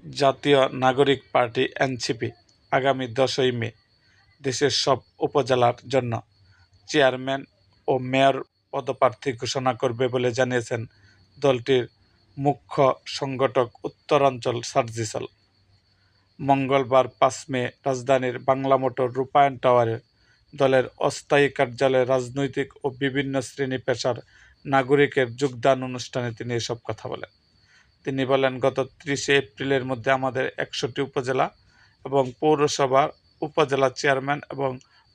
জাতীয় নাগরিক party NCP আগামী 10ই মে দেশের সব উপজেলার জন্য চেয়ারম্যান ও মেয়র পদপ্রার্থী ঘোষণা করবে বলে জানিয়েছেন দলটির মুখ্য সংগঠক উত্তরাঞ্চল সার্জিসাল। মঙ্গলবার 5 মে রাজধানীর বাংলা মোটর রূপায়ণ টাওয়ারে দলের অস্থায়ী কার্যালয়ে রাজনৈতিক ও বিভিন্ন শ্রেণী পেশার নাগরিকের যোগদান অনুষ্ঠানে তিনি এসব কথা বলেন। তিনি বলেন, গত 30 এপ্রিলের মধ্যে আমাদের 100টি উপজেলা এবং পৌরসভার উপজেলা চেয়ারম্যান এবং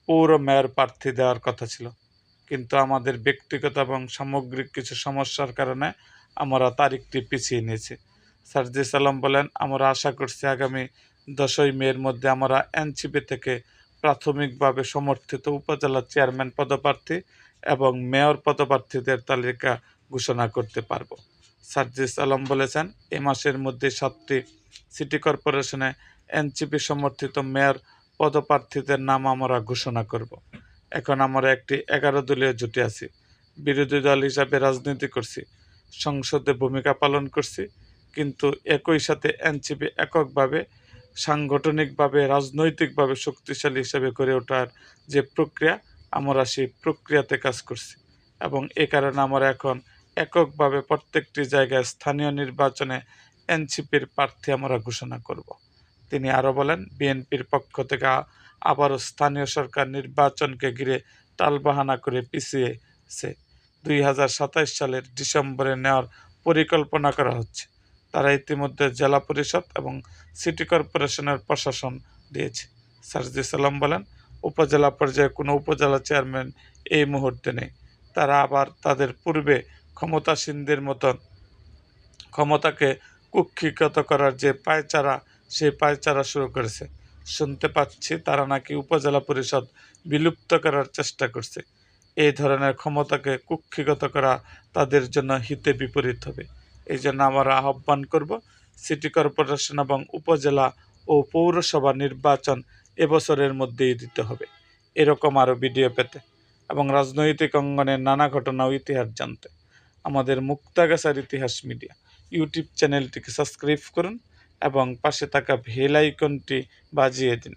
পৌর মেয়র প্রার্থী দেওয়ার কথা ছিল, কিন্তু আমাদের ব্যক্তিগত এবং সামগ্রিক কিছু সমস্যার কারণে আমরা তারিখটি পিছিয়ে নিয়েছি। সার্জিস আলম বলেন, আমরা আশা করছি আগামী 10ই মের মধ্যে আমরা এনসিপি থেকে প্রাথমিকভাবে সমর্থিত উপজেলা চেয়ারম্যান পদপ্রার্থী এবং মেয়র পদপ্রার্থীদের তালিকা ঘোষণা করতে পারব। সার্জিস আলম বলেছেন, এ মাসের মধ্যে 7টি সিটি কর্পোরেশনে এনসিপি সমর্থিত মেয়র পদপ্রার্থীদের নাম আমরা ঘোষণা করব। এখন আমরা একটি 11 দলীয় জোটে আছি, বিরোধী দল হিসাবে রাজনীতি করছি, সংসদে ভূমিকা পালন করছি, কিন্তু একই সাথে এনসিপি এককভাবে সাংগঠনিকভাবে রাজনৈতিকভাবে শক্তিশালী হিসাবে গড়ে ওঠার যে প্রক্রিয়া, আমরা সেই প্রক্রিয়াতে কাজ করছি এবং এ কারণে আমরা এখন এককভাবে প্রত্যেকটি জায়গায় স্থানীয় নির্বাচনে এনসিপির প্রার্থী আমরা ঘোষণা করব। তিনি আরও বলেন, বিএনপির পক্ষ থেকে আবারও স্থানীয় সরকার নির্বাচনকে ঘিরে টালবাহানা করে পিছিয়েছে 2027 সালের ডিসেম্বরে নেওয়ার পরিকল্পনা করা হচ্ছে। তারা ইতিমধ্যে জেলা পরিষদ এবং সিটি কর্পোরেশনের প্রশাসন দিয়েছে। সার্জিস আলম বলেন, উপজেলা পর্যায়ে কোনো উপজেলা চেয়ারম্যান এই মুহূর্তে নেই। তারা আবার তাদের পূর্বে ক্ষমতাসীনদের মতন ক্ষমতাকে কুক্ষিগত করার যে পায়চারা, সেই পায়চারা শুরু করেছে। শুনতে পাচ্ছি তারা নাকি উপজেলা পরিষদ বিলুপ্ত করার চেষ্টা করছে। এই ধরনের ক্ষমতাকে কুক্ষিগত করা তাদের জন্য হিতে বিপরীত হবে। এই জন্য আমরা আহ্বান করব, সিটি কর্পোরেশন এবং উপজেলা ও পৌরসভা নির্বাচন এবছরের মধ্যেই দিতে হবে। এরকম আরও ভিডিও পেতে এবং রাজনৈতিক অঙ্গনের নানা ঘটনা ও ইতিহাস জানতে আমাদের মুক্তাগাছার ইতিহাস মিডিয়া ইউটিউব চ্যানেলটিকে সাবস্ক্রাইব করুন এবং পাশে থাকা বেল আইকনটি বাজিয়ে দিন।